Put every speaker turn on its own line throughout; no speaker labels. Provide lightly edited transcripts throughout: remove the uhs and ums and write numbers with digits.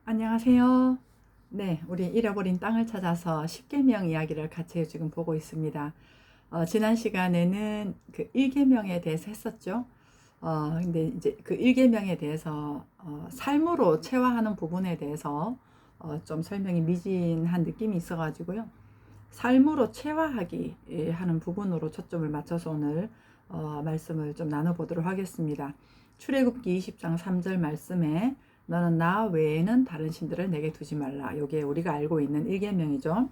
안녕하세요. 네, 우리 잃어버린 땅을 찾아서 십계명 이야기를 같이 지금 보고 있습니다. 지난 시간에는 그 1계명에 대해서 했었죠. 근데 이제 그 1계명에 대해서 삶으로 체화하는 부분에 대해서 좀 설명이 미진한 느낌이 있어가지고요. 삶으로 체화하기 하는 부분으로 초점을 맞춰서 오늘 말씀을 좀 나눠보도록 하겠습니다. 출애굽기 20장 3절 말씀에 너는 나 외에는 다른 신들을 내게 두지 말라. 요게 우리가 알고 있는 1계명이죠.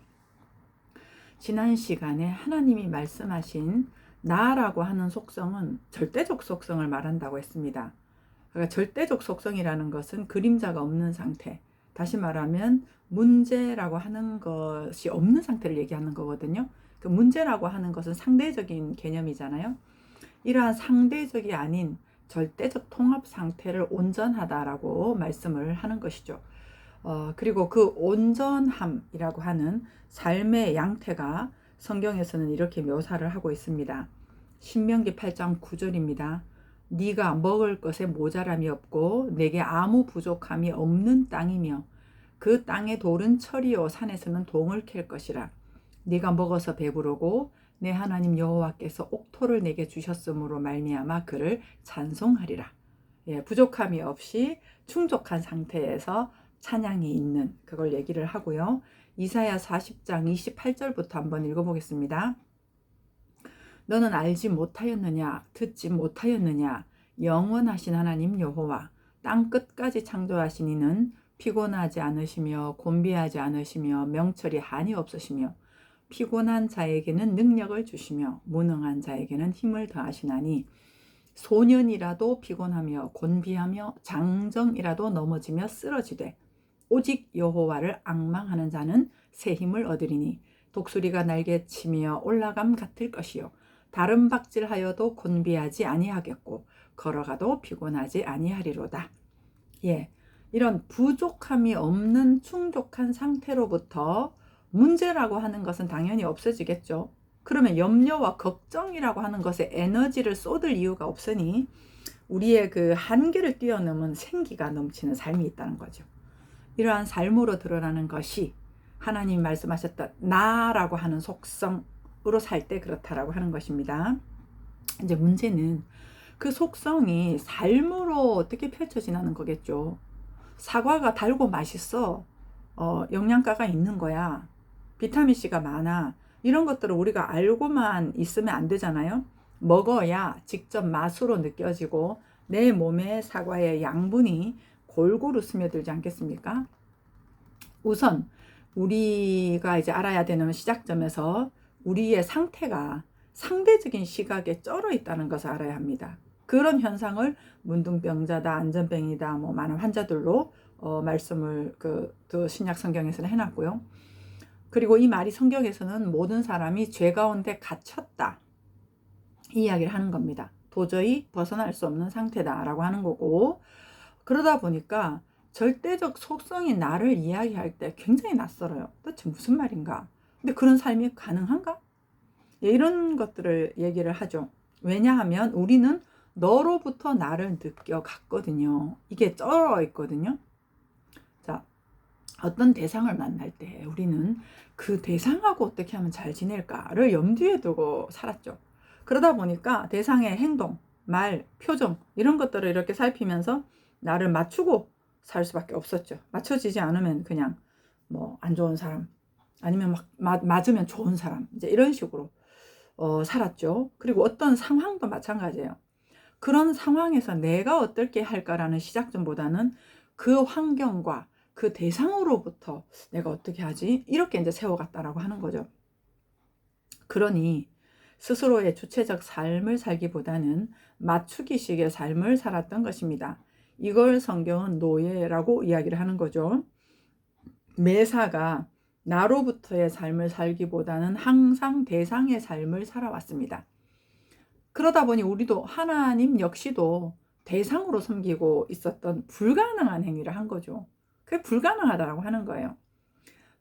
지난 시간에 하나님이 말씀하신 나라고 하는 속성은 절대적 속성을 말한다고 했습니다. 그러니까 절대적 속성이라는 것은 그림자가 없는 상태. 다시 말하면 문제라고 하는 것이 없는 상태를 얘기하는 거거든요. 그 문제라고 하는 것은 상대적인 개념이잖아요. 이러한 상대적이 아닌 절대적 통합 상태를 온전하다라고 말씀을 하는 것이죠. 그리고 그 온전함이라고 하는 삶의 양태가 성경에서는 이렇게 묘사를 하고 있습니다. 신명기 8장 9절입니다. 네가 먹을 것에 모자람이 없고 내게 아무 부족함이 없는 땅이며 그 땅의 돌은 철이요 산에서는 동을 캘 것이라. 네가 먹어서 배부르고 내 하나님 여호와께서 옥토를 내게 주셨으므로 말미암아 그를 찬송하리라. 예, 부족함이 없이 충족한 상태에서 찬양이 있는 그걸 얘기를 하고요. 이사야 40장 28절부터 한번 읽어보겠습니다. 너는 알지 못하였느냐 듣지 못하였느냐 영원하신 하나님 여호와 땅 끝까지 창조하신 이는 피곤하지 않으시며 곤비하지 않으시며 명철이 한이 없으시며 피곤한 자에게는 능력을 주시며 무능한 자에게는 힘을 더하시나니 소년이라도 피곤하며 곤비하며 장정이라도 넘어지며 쓰러지되 오직 여호와를 앙망하는 자는 새 힘을 얻으리니 독수리가 날개치며 올라감 같을 것이요 다른 박질하여도 곤비하지 아니하겠고 걸어가도 피곤하지 아니하리로다. 예, 이런 부족함이 없는 충족한 상태로부터 문제라고 하는 것은 당연히 없어지겠죠. 그러면 염려와 걱정이라고 하는 것에 에너지를 쏟을 이유가 없으니 우리의 그 한계를 뛰어넘은 생기가 넘치는 삶이 있다는 거죠. 이러한 삶으로 드러나는 것이 하나님이 말씀하셨던 나라고 하는 속성으로 살 때 그렇다라고 하는 것입니다. 이제 문제는 그 속성이 삶으로 어떻게 펼쳐지는 거겠죠. 사과가 달고 맛있어. 영양가가 있는 거야. 비타민C가 많아. 이런 것들을 우리가 알고만 있으면 안 되잖아요. 먹어야 직접 맛으로 느껴지고 내 몸에 사과의 양분이 골고루 스며들지 않겠습니까? 우선 우리가 이제 알아야 되는 시작점에서 우리의 상태가 상대적인 시각에 쩔어 있다는 것을 알아야 합니다. 그런 현상을 문둥병자다, 안전병이다, 뭐 많은 환자들로 말씀을 그 신약 성경에서는 해놨고요. 그리고 이 말이 성경에서는 모든 사람이 죄 가운데 갇혔다 이 이야기를 하는 겁니다. 도저히 벗어날 수 없는 상태다라고 하는 거고, 그러다 보니까 절대적 속성인 나를 이야기할 때 굉장히 낯설어요. 도대체 무슨 말인가? 근데 그런 삶이 가능한가? 이런 것들을 얘기를 하죠. 왜냐하면 우리는 너로부터 나를 느껴갔거든요. 이게 쩔어 있거든요. 자, 어떤 대상을 만날 때 우리는 그 대상하고 어떻게 하면 잘 지낼까를 염두에 두고 살았죠. 그러다 보니까 대상의 행동, 말, 표정 이런 것들을 이렇게 살피면서 나를 맞추고 살 수밖에 없었죠. 맞춰지지 않으면 그냥 뭐 안 좋은 사람 아니면 막 맞으면 좋은 사람 이제 이런 식으로 살았죠. 그리고 어떤 상황도 마찬가지예요. 그런 상황에서 내가 어떻게 할까라는 시작점보다는 그 환경과 그 대상으로부터 내가 어떻게 하지? 이렇게 이제 세워갔다라고 하는 거죠. 그러니 스스로의 주체적 삶을 살기보다는 맞추기식의 삶을 살았던 것입니다. 이걸 성경은 노예라고 이야기를 하는 거죠. 매사가 나로부터의 삶을 살기보다는 항상 대상의 삶을 살아왔습니다. 그러다 보니 우리도 하나님 역시도 대상으로 섬기고 있었던 불가능한 행위를 한 거죠. 그게 불가능하다고 하는 거예요.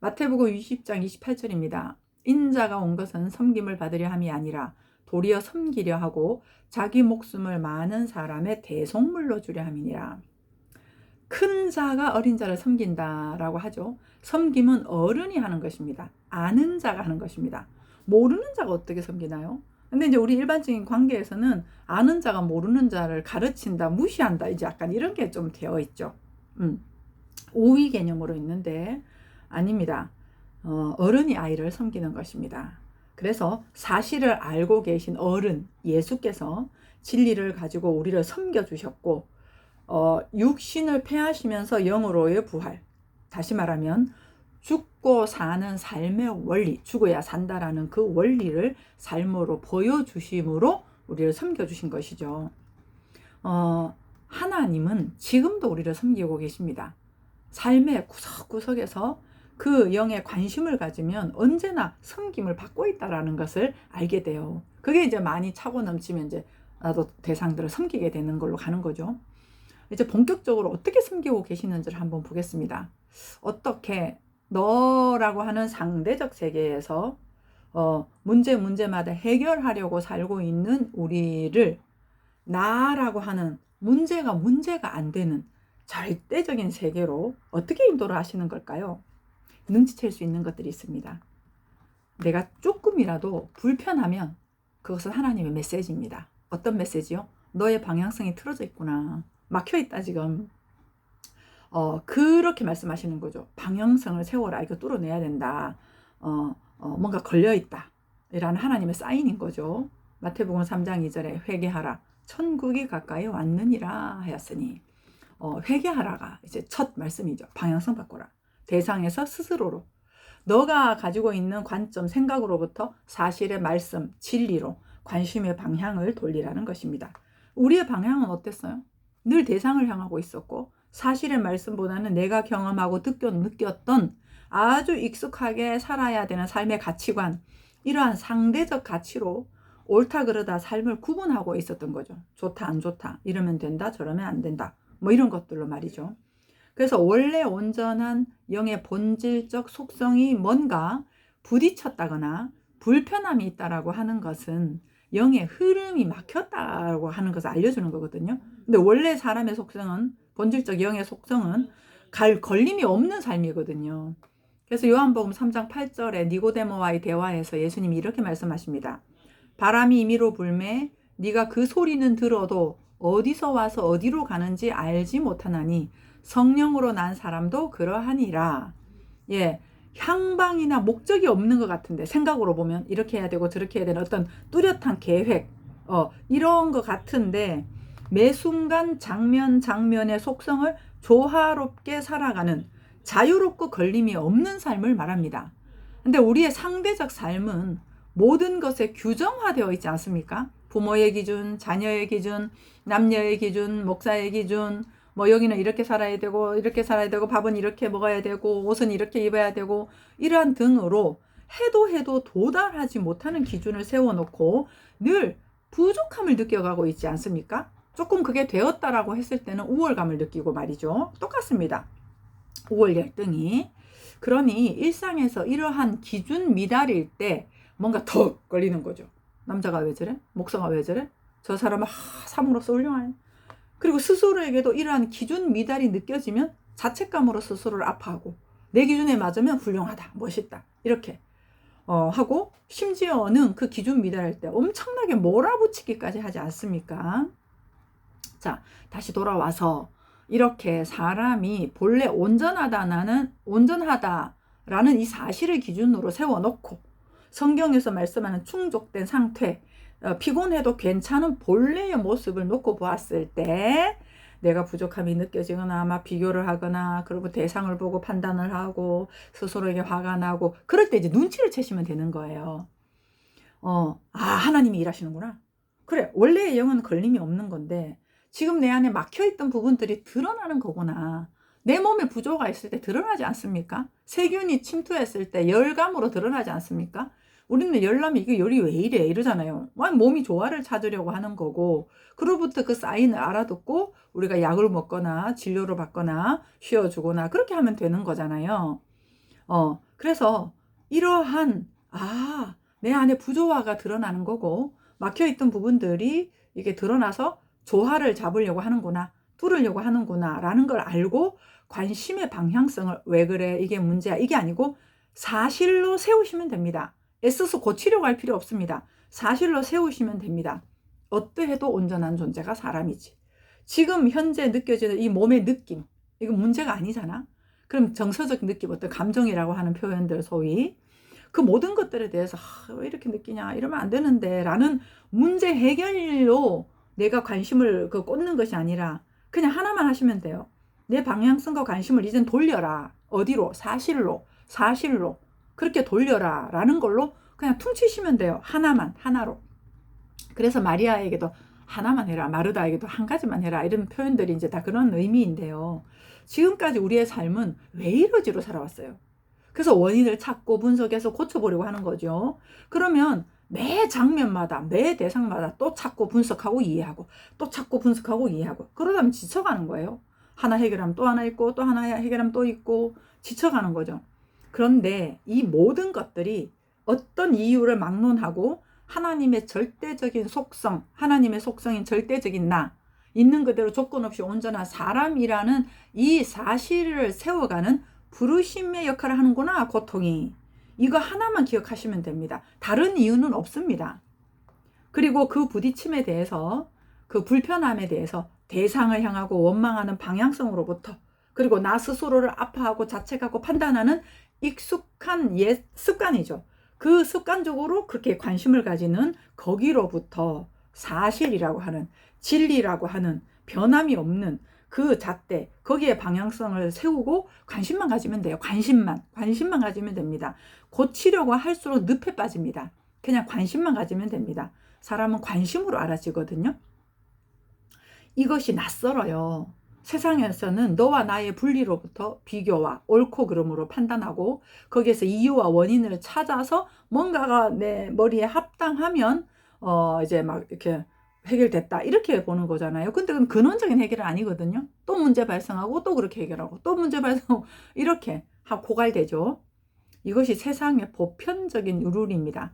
마태복음 20장 28절입니다. 인자가 온 것은 섬김을 받으려 함이 아니라 도리어 섬기려 하고 자기 목숨을 많은 사람의 대속물로 주려 함이니라. 큰 자가 어린 자를 섬긴다라고 하죠. 섬김은 어른이 하는 것입니다. 아는 자가 하는 것입니다. 모르는 자가 어떻게 섬기나요? 근데 이제 우리 일반적인 관계에서는 아는 자가 모르는 자를 가르친다, 무시한다, 이제 약간 이런 게 좀 되어 있죠. 오위 개념으로 있는데 아닙니다. 어른이 아이를 섬기는 것입니다. 그래서 사실을 알고 계신 어른 예수께서 진리를 가지고 우리를 섬겨주셨고 육신을 폐하시면서 영으로의 부활, 다시 말하면 죽고 사는 삶의 원리, 죽어야 산다라는 그 원리를 삶으로 보여주심으로 우리를 섬겨주신 것이죠. 하나님은 지금도 우리를 섬기고 계십니다. 삶의 구석구석에서 그 영에 관심을 가지면 언제나 섬김을 받고 있다라는 것을 알게 돼요. 그게 이제 많이 차고 넘치면 이제 나도 대상들을 섬기게 되는 걸로 가는 거죠. 이제 본격적으로 어떻게 섬기고 계시는지를 한번 보겠습니다. 어떻게 너라고 하는 상대적 세계에서 문제마다 해결하려고 살고 있는 우리를 나라고 하는 문제가 안 되는 절대적인 세계로 어떻게 인도를 하시는 걸까요? 눈치챌 수 있는 것들이 있습니다. 내가 조금이라도 불편하면 그것은 하나님의 메시지입니다. 어떤 메시지요? 너의 방향성이 틀어져 있구나. 막혀있다 지금. 그렇게 말씀하시는 거죠. 방향성을 세워라. 이거 뚫어내야 된다. 뭔가 걸려있다. 이라는 하나님의 사인인 거죠. 마태복음 3장 2절에 회개하라. 천국이 가까이 왔느니라 하였으니 회개하라가 이제 첫 말씀이죠. 방향성 바꿔라. 대상에서 스스로로. 너가 가지고 있는 관점, 생각으로부터 사실의 말씀, 진리로 관심의 방향을 돌리라는 것입니다. 우리의 방향은 어땠어요? 늘 대상을 향하고 있었고 사실의 말씀보다는 내가 경험하고 느꼈던 아주 익숙하게 살아야 되는 삶의 가치관, 이러한 상대적 가치로 옳다 그르다 삶을 구분하고 있었던 거죠. 좋다 안 좋다, 이러면 된다 저러면 안 된다, 뭐 이런 것들로 말이죠. 그래서 원래 온전한 영의 본질적 속성이 뭔가 부딪혔다거나 불편함이 있다라고 하는 것은 영의 흐름이 막혔다고 하는 것을 알려주는 거거든요. 근데 원래 사람의 속성은, 본질적 영의 속성은 걸림이 없는 삶이거든요. 그래서 요한복음 3장 8절에 니고데모와의 대화에서 예수님이 이렇게 말씀하십니다. 바람이 임의로 불매 네가 그 소리는 들어도 어디서 와서 어디로 가는지 알지 못하나니 성령으로 난 사람도 그러하니라. 예, 향방이나 목적이 없는 것 같은데 생각으로 보면 이렇게 해야 되고 저렇게 해야 되는 어떤 뚜렷한 계획, 이런 것 같은데 매 순간 장면의 속성을 조화롭게 살아가는 자유롭고 걸림이 없는 삶을 말합니다. 근데 우리의 상대적 삶은 모든 것에 규정화되어 있지 않습니까? 부모의 기준, 자녀의 기준, 남녀의 기준, 목사의 기준, 뭐 여기는 이렇게 살아야 되고 이렇게 살아야 되고 밥은 이렇게 먹어야 되고 옷은 이렇게 입어야 되고 이러한 등으로 해도 도달하지 못하는 기준을 세워놓고 늘 부족함을 느껴가고 있지 않습니까? 조금 그게 되었다라고 했을 때는 우월감을 느끼고 말이죠. 똑같습니다. 우월 열등이. 그러니 일상에서 이러한 기준 미달일 때 뭔가 더 걸리는 거죠. 남자가 왜 저래? 목사가 왜 저래? 저 사람은 사모로서 훌륭하네. 그리고 스스로에게도 이러한 기준 미달이 느껴지면 자책감으로 스스로를 아파하고 내 기준에 맞으면 훌륭하다, 멋있다 이렇게 하고 심지어는 그 기준 미달할 때 엄청나게 몰아붙이기까지 하지 않습니까? 자, 다시 돌아와서 이렇게 사람이 본래 온전하다라는 이 사실을 기준으로 세워놓고 성경에서 말씀하는 충족된 상태, 피곤해도 괜찮은 본래의 모습을 놓고 보았을 때 내가 부족함이 느껴지거나 막 비교를 하거나 그리고 대상을 보고 판단을 하고 스스로에게 화가 나고 그럴 때 이제 눈치를 채시면 되는 거예요. 하나님이 일하시는구나. 그래, 원래의 영은 걸림이 없는 건데 지금 내 안에 막혀있던 부분들이 드러나는 거구나. 내 몸에 부조가 있을 때 드러나지 않습니까? 세균이 침투했을 때 열감으로 드러나지 않습니까? 우리는 열나면 이게 열이 왜 이래 이러잖아요. 몸이 조화를 찾으려고 하는 거고 그로부터 그 사인을 알아듣고 우리가 약을 먹거나 진료를 받거나 쉬어주거나 그렇게 하면 되는 거잖아요. 그래서 이러한 내 안에 부조화가 드러나는 거고 막혀있던 부분들이 이게 드러나서 조화를 잡으려고 하는구나. 뚫으려고 하는구나 라는 걸 알고 관심의 방향성을 왜 그래 이게 문제야 이게 아니고 사실로 세우시면 됩니다. 애써서 고치려고 할 필요 없습니다. 사실로 세우시면 됩니다. 어떠해도 온전한 존재가 사람이지. 지금 현재 느껴지는 이 몸의 느낌 이거 문제가 아니잖아. 그럼 정서적 느낌 어떤 감정이라고 하는 표현들 소위 그 모든 것들에 대해서 왜 이렇게 느끼냐 이러면 안 되는데 라는 문제 해결로 내가 관심을 꽂는 것이 아니라 그냥 하나만 하시면 돼요. 내 방향성과 관심을 이젠 돌려라. 어디로? 사실로 그렇게 돌려라 라는 걸로 그냥 퉁치시면 돼요. 하나로. 그래서 마리아에게도 하나만 해라, 마르다에게도 한 가지만 해라 이런 표현들이 이제 다 그런 의미인데요. 지금까지 우리의 삶은 왜 이러지로 살아왔어요. 그래서 원인을 찾고 분석해서 고쳐보려고 하는 거죠. 그러면 매 장면마다 매 대상마다 또 찾고 분석하고 이해하고 또 찾고 분석하고 이해하고 그러다면 지쳐가는 거예요. 하나 해결하면 또 하나 있고 또 하나 해결하면 또 있고 지쳐가는 거죠. 그런데 이 모든 것들이 어떤 이유를 막론하고 하나님의 절대적인 속성, 하나님의 속성인 절대적인 나, 있는 그대로 조건 없이 온전한 사람이라는 이 사실을 세워가는 부르심의 역할을 하는구나, 고통이. 이거 하나만 기억하시면 됩니다. 다른 이유는 없습니다. 그리고 그 부딪힘에 대해서, 그 불편함에 대해서 대상을 향하고 원망하는 방향성으로부터, 그리고 나 스스로를 아파하고 자책하고 판단하는 익숙한 습관이죠. 그 습관적으로 그렇게 관심을 가지는 거기로부터 사실이라고 하는, 진리라고 하는 변함이 없는 그 잣대, 거기에 방향성을 세우고 관심만 가지면 돼요. 관심만 가지면 됩니다. 고치려고 할수록 늪에 빠집니다. 그냥 관심만 가지면 됩니다. 사람은 관심으로 알아지거든요. 이것이 낯설어요. 세상에서는 너와 나의 분리로부터 비교와 옳고 그름으로 판단하고 거기에서 이유와 원인을 찾아서 뭔가가 내 머리에 합당하면 이제 막 이렇게 해결됐다 이렇게 보는 거잖아요. 근데 그건 근원적인 해결은 아니거든요. 또 문제 발생하고 또 그렇게 해결하고 또 문제 발생하고 이렇게 고갈되죠. 이것이 세상의 보편적인 룰입니다.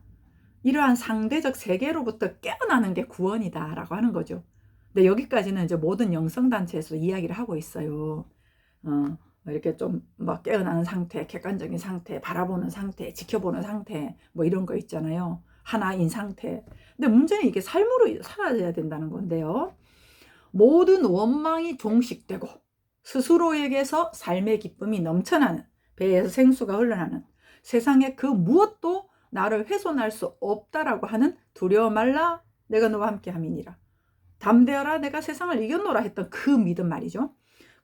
이러한 상대적 세계로부터 깨어나는 게 구원이다 라고 하는 거죠. 근데 여기까지는 이제 모든 영성단체에서 이야기를 하고 있어요. 이렇게 좀 막 깨어나는 상태, 객관적인 상태, 바라보는 상태, 지켜보는 상태, 뭐 이런 거 있잖아요. 하나인 상태. 근데 문제는 이게 삶으로 살아야 된다는 건데요. 모든 원망이 종식되고 스스로에게서 삶의 기쁨이 넘쳐나는 배에서 생수가 흘러나는 세상에 그 무엇도 나를 훼손할 수 없다라고 하는 두려워 말라 내가 너와 함께 함이니라. 담대하라 내가 세상을 이겨노라 했던 그 믿음 말이죠.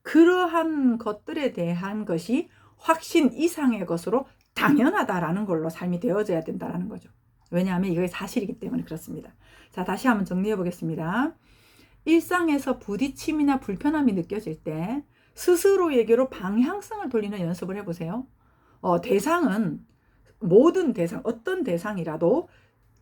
그러한 것들에 대한 것이 확신 이상의 것으로 당연하다라는 걸로 삶이 되어져야 된다는 거죠. 왜냐하면 이게 사실이기 때문에 그렇습니다. 자, 다시 한번 정리해 보겠습니다. 일상에서 부딪힘이나 불편함이 느껴질 때 스스로에게로 방향성을 돌리는 연습을 해보세요. 대상은 모든 대상, 어떤 대상이라도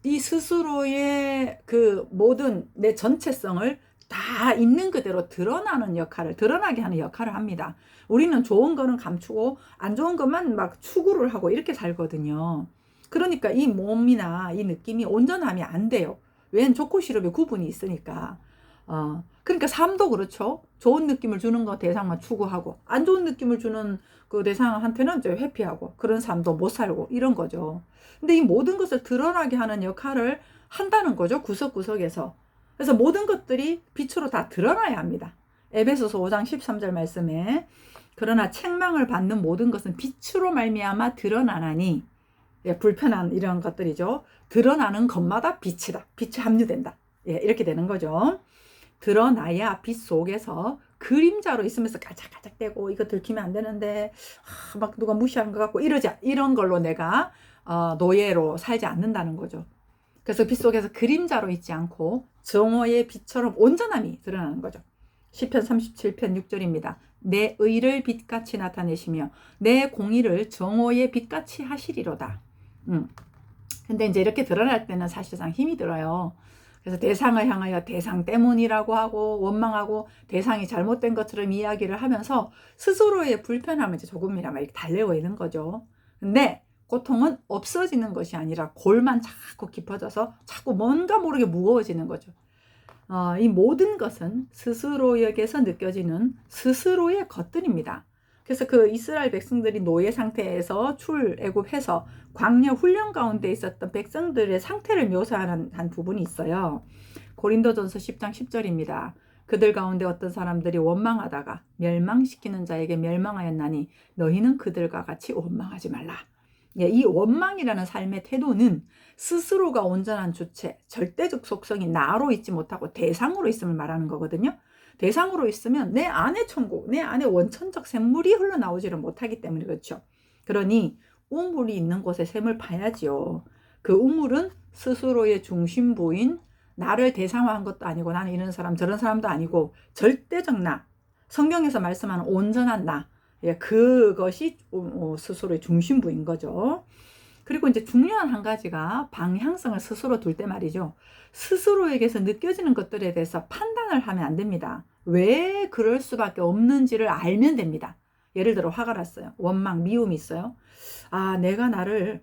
이 스스로의 그 모든 내 전체성을 다 있는 그대로 드러나게 하는 역할을 합니다. 우리는 좋은 거는 감추고 안 좋은 것만 막 추구를 하고 이렇게 살거든요. 그러니까 이 몸이나 이 느낌이 온전하면 안 돼요. 웬 좋고 싫음의 구분이 있으니까. 그러니까 삶도 그렇죠. 좋은 느낌을 주는 거 대상만 추구하고 안 좋은 느낌을 주는 그 대상한테는 이제 회피하고 그런 삶도 못 살고 이런 거죠. 근데 이 모든 것을 드러나게 하는 역할을 한다는 거죠. 구석구석에서. 그래서 모든 것들이 빛으로 다 드러나야 합니다. 에베소서 5장 13절 말씀에 그러나 책망을 받는 모든 것은 빛으로 말미암아 드러나나니 불편한 이런 것들이죠. 드러나는 것마다 빛이다. 빛이 함유된다. 이렇게 되는 거죠. 드러나야 빛 속에서 그림자로 있으면서 가작가작대고 이거 들키면 안 되는데 막 누가 무시하는 것 같고 이런 걸로 내가 노예로 살지 않는다는 거죠. 그래서 빛 속에서 그림자로 있지 않고 정오의 빛처럼 온전함이 드러나는 거죠. 시편 37편 6절입니다. 내 의를 빛같이 나타내시며 내 공의를 정오의 빛같이 하시리로다. 근데 이제 이렇게 드러날 때는 사실상 힘이 들어요. 그래서 대상을 향하여 대상 때문이라고 하고 원망하고 대상이 잘못된 것처럼 이야기를 하면서 스스로의 불편함을 이제 조금이나마 이렇게 달래고 있는 거죠. 근데 고통은 없어지는 것이 아니라 골만 자꾸 깊어져서 자꾸 뭔가 모르게 무거워지는 거죠. 이 모든 것은 스스로에게서 느껴지는 스스로의 것들입니다. 그래서 그 이스라엘 백성들이 노예 상태에서 출애굽해서 광야 훈련 가운데 있었던 백성들의 상태를 묘사한 부분이 있어요. 고린도전서 10장 10절입니다. 그들 가운데 어떤 사람들이 원망하다가 멸망시키는 자에게 멸망하였나니 너희는 그들과 같이 원망하지 말라. 이 원망이라는 삶의 태도는 스스로가 온전한 주체, 절대적 속성이 나로 있지 못하고 대상으로 있음을 말하는 거거든요. 대상으로 있으면 내 안에 천국, 내 안에 원천적 샘물이 흘러나오지를 못하기 때문에 그렇죠. 그러니 우물이 있는 곳에 샘을 파야지요. 그 우물은 스스로의 중심부인 나를 대상화한 것도 아니고 나는 이런 사람 저런 사람도 아니고 절대적 나, 성경에서 말씀하는 온전한 나, 그것이 스스로의 중심부인 거죠. 그리고 이제 중요한 한 가지가 방향성을 스스로 둘 때 말이죠. 스스로에게서 느껴지는 것들에 대해서 판단을 하면 안 됩니다. 왜 그럴 수밖에 없는지를 알면 됩니다. 예를 들어 화가 났어요. 원망, 미움이 있어요. 내가 나를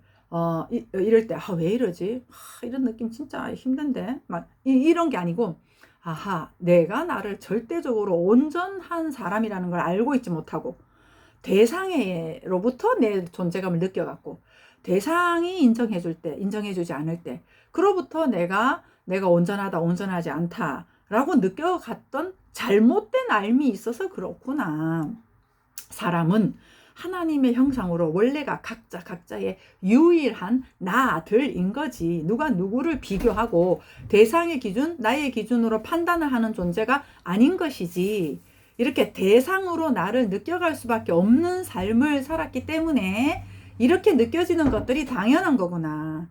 이럴 때 왜 이러지? 이런 느낌 진짜 힘든데 막 이런 게 아니고 내가 나를 절대적으로 온전한 사람이라는 걸 알고 있지 못하고 대상으로부터 내 존재감을 느껴갖고 대상이 인정해줄 때, 인정해주지 않을 때, 그로부터 내가 온전하다, 온전하지 않다라고 느껴갔던 잘못된 알미 있어서 그렇구나. 사람은 하나님의 형상으로 원래가 각자의 유일한 나들인 거지. 누가 누구를 비교하고 대상의 기준, 나의 기준으로 판단을 하는 존재가 아닌 것이지. 이렇게 대상으로 나를 느껴갈 수밖에 없는 삶을 살았기 때문에 이렇게 느껴지는 것들이 당연한 거구나.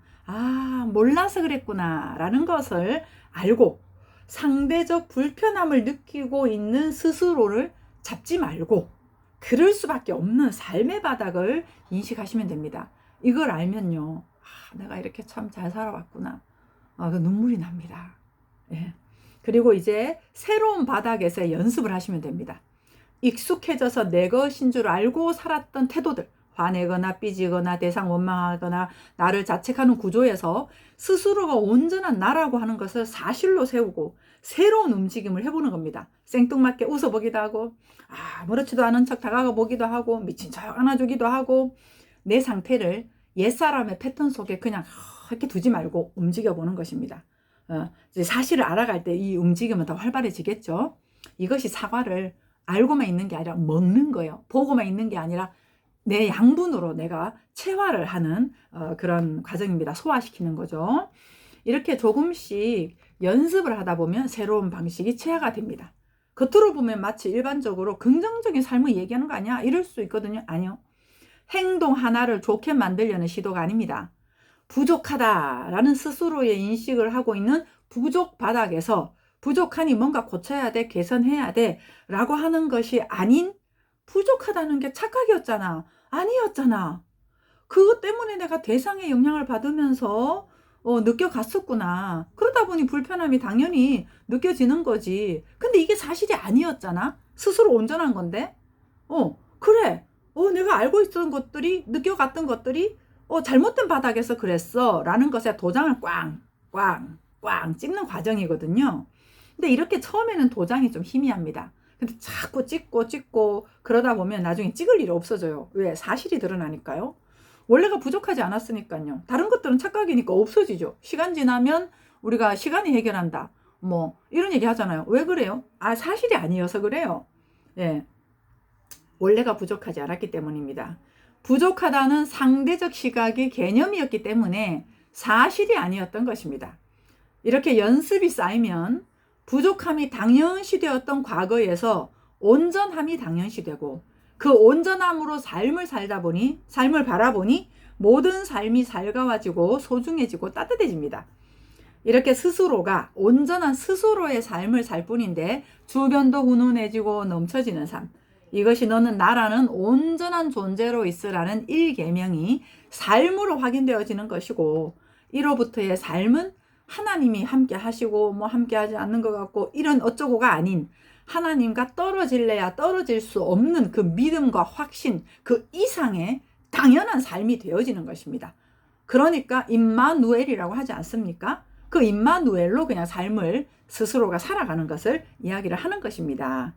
몰라서 그랬구나. 라는 것을 알고 상대적 불편함을 느끼고 있는 스스로를 잡지 말고 그럴 수밖에 없는 삶의 바닥을 인식하시면 됩니다. 이걸 알면요. 내가 이렇게 참 잘 살아왔구나. 그 눈물이 납니다. 예. 그리고 이제 새로운 바닥에서 연습을 하시면 됩니다. 익숙해져서 내 것인 줄 알고 살았던 태도들, 화내거나 삐지거나 대상 원망하거나 나를 자책하는 구조에서 스스로가 온전한 나라고 하는 것을 사실로 세우고 새로운 움직임을 해보는 겁니다. 생뚱맞게 웃어보기도 하고 아무렇지도 않은 척 다가가 보기도 하고 미친 척 안아주기도 하고 내 상태를 옛사람의 패턴 속에 그냥 이렇게 두지 말고 움직여보는 것입니다. 이제 사실을 알아갈 때 이 움직임은 더 활발해지겠죠. 이것이 사과를 알고만 있는 게 아니라 먹는 거예요. 보고만 있는 게 아니라 내 양분으로 내가 체화를 하는 그런 과정입니다. 소화시키는 거죠. 이렇게 조금씩 연습을 하다 보면 새로운 방식이 체화가 됩니다. 겉으로 보면 마치 일반적으로 긍정적인 삶을 얘기하는 거 아니야? 이럴 수 있거든요. 아니요. 행동 하나를 좋게 만들려는 시도가 아닙니다. 부족하다라는 스스로의 인식을 하고 있는 부족 바닥에서 부족하니 뭔가 고쳐야 돼, 개선해야 돼 라고 하는 것이 아닌 부족하다는 게 착각이었잖아. 아니었잖아. 그것 때문에 내가 대상의 영향을 받으면서 느껴갔었구나. 그러다 보니 불편함이 당연히 느껴지는 거지. 근데 이게 사실이 아니었잖아. 스스로 온전한 건데. 그래. 내가 알고 있었던 것들이, 느껴갔던 것들이 잘못된 바닥에서 그랬어 라는 것에 도장을 꽝 찍는 과정이거든요. 근데 이렇게 처음에는 도장이 좀 희미합니다. 근데 자꾸 찍고 그러다 보면 나중에 찍을 일이 없어져요. 왜? 사실이 드러나니까요. 원래가 부족하지 않았으니까요. 다른 것들은 착각이니까 없어지죠. 시간 지나면 우리가 시간이 해결한다. 이런 얘기 하잖아요. 왜 그래요? 사실이 아니어서 그래요. 예. 원래가 부족하지 않았기 때문입니다. 부족하다는 상대적 시각의 개념이었기 때문에 사실이 아니었던 것입니다. 이렇게 연습이 쌓이면 부족함이 당연시 되었던 과거에서 온전함이 당연시 되고 그 온전함으로 삶을 바라보니 모든 삶이 살가워지고 소중해지고 따뜻해집니다. 이렇게 스스로가 온전한 스스로의 삶을 살 뿐인데 주변도 훈훈해지고 넘쳐지는 삶. 이것이 너는 나라는 온전한 존재로 있으라는 1계명이 삶으로 확인되어지는 것이고 이로부터의 삶은 하나님이 함께 하시고 함께 하지 않는 것 같고 이런 어쩌고가 아닌 하나님과 떨어질래야 떨어질 수 없는 그 믿음과 확신 그 이상의 당연한 삶이 되어지는 것입니다. 그러니까 임마누엘이라고 하지 않습니까? 그 임마누엘로 그냥 삶을 스스로가 살아가는 것을 이야기를 하는 것입니다.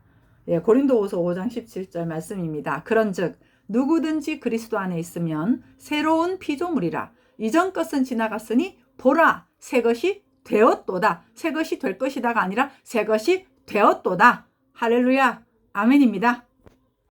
예, 고린도후서 5장 17절 말씀입니다. 그런즉 누구든지 그리스도 안에 있으면 새로운 피조물이라. 이전 것은 지나갔으니 보라 새 것이 되었도다. 새 것이 될 것이다가 아니라 새 것이 되었도다. 할렐루야. 아멘입니다.